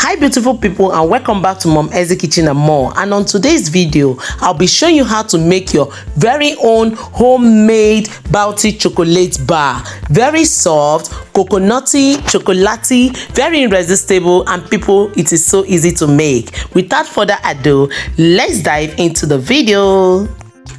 Hi beautiful people, and welcome back to Mom Essy Kitchen and More. And on today's video I'll be showing you how to make your very own homemade Bounty chocolate bar. Very soft, coconutty, chocolatey, very irresistible, and people, it is so easy to make. Without further ado, let's dive into the video.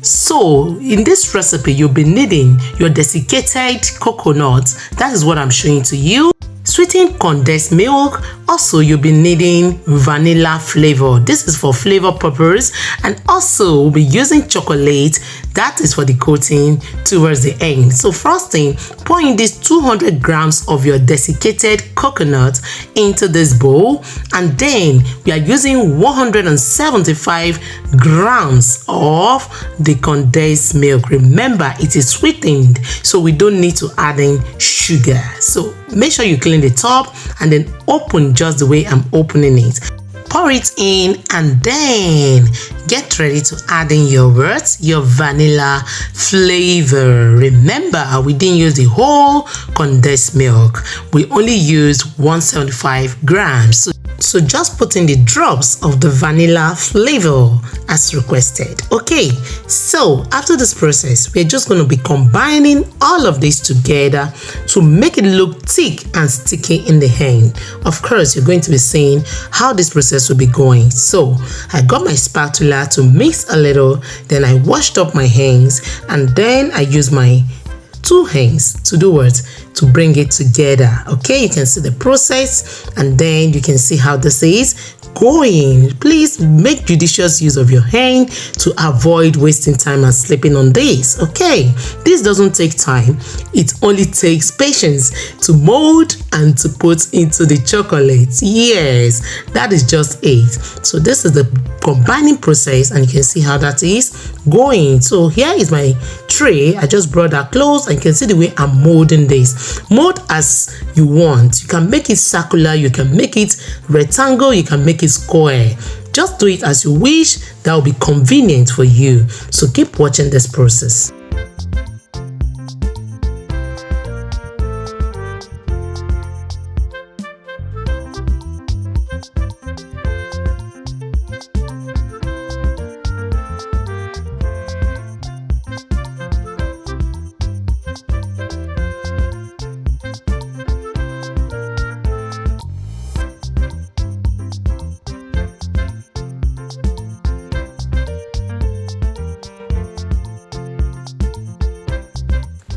So in this recipe you'll be needing your desiccated coconut. That is what I'm showing to you. Sweetened condensed milk. Also you'll be needing vanilla flavor. This is for flavor purpose, and also we'll be using chocolate. That is for the coating towards the end. So first thing, pour in this 200 grams of your desiccated coconut into this bowl, and then we are using 175 grams of the condensed milk. Remember, it is sweetened, so we don't need to add in sugar. So make sure you clean the top and then open just the way I'm opening it. Pour it in and then get ready to add in your vanilla flavor. Remember, we didn't use the whole condensed milk. We only used 175 grams. So just put in the drops of the vanilla flavor as requested. Okay, so after this process, we're just going to be combining all of this together to make it look thick and sticky in the hand. Of course, you're going to be seeing how this process will be going. So I got my spatula to mix a little, then I washed up my hands, and then I used my two hands to do what? To bring it together. Okay, you can see the process, and then you can see how this is going. Please make judicious use of your hand to avoid wasting time and sleeping on this. Okay, this doesn't take time, it only takes patience to mold and to put into the chocolate. Yes, that is just it. So this is the combining process, and you can see how that is going. So here is my tray. I just brought that close, and you can see the way I'm molding this. Mold as you want. You can make it circular, you can make it rectangle, you can make it square. Just do it as you wish. That will be convenient for you. So keep watching this process.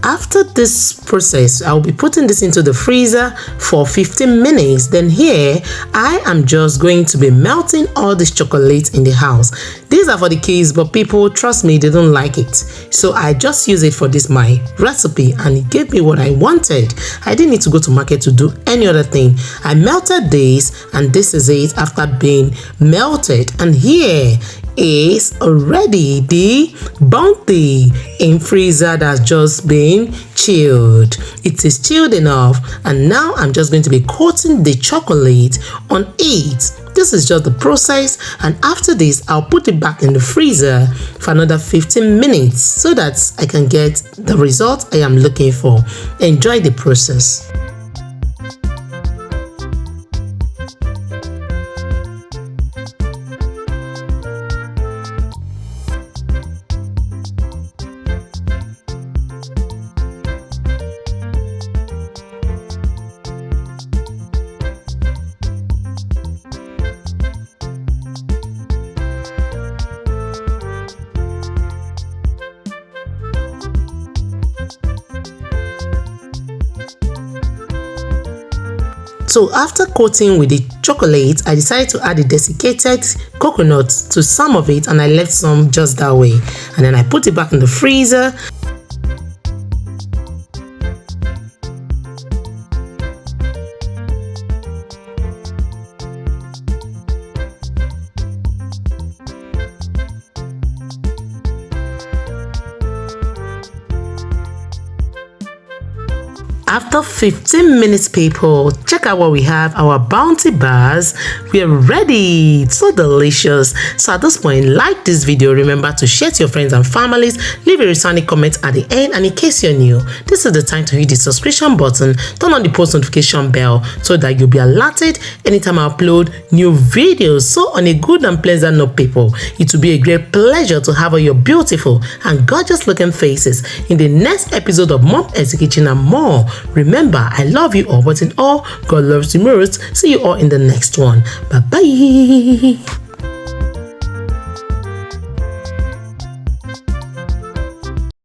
After this process, I'll be putting this into the freezer for 15 minutes. Then here, I am just going to be melting all this chocolate in the house. These are for the kids, but people, trust me, they don't like it. So I just use it for this my recipe, and it gave me what I wanted. I didn't need to go to market to do any other thing. I melted this, and this is it after being melted. And here is already the Bounty in freezer that's just been chilled. It is chilled enough, and now I'm just going to be coating the chocolate on it. This is just the process, and after this I'll put it back in the freezer for another 15 minutes so that I can get the result I am looking for. Enjoy the process. So after coating with the chocolate, I decided to add the desiccated coconut to some of it, and I left some just that way. And then I put it back in the freezer. After 15 minutes, people, check check out what we have. Our bounty bars. We are ready. It's so delicious. So at this point, like this video. Remember to share to your friends and families. Leave a resounding comment at the end. And in case you're new, this is the time to hit the subscription button. Turn on the post notification bell so that you'll be alerted anytime I upload new videos. So on a good and pleasant note, people, it will be a great pleasure to have all your beautiful and gorgeous looking faces in the next episode of Mom Essy Kitchen and more. Remember, I love you all, but in all, God loves you most. See you all in the next one. Bye bye.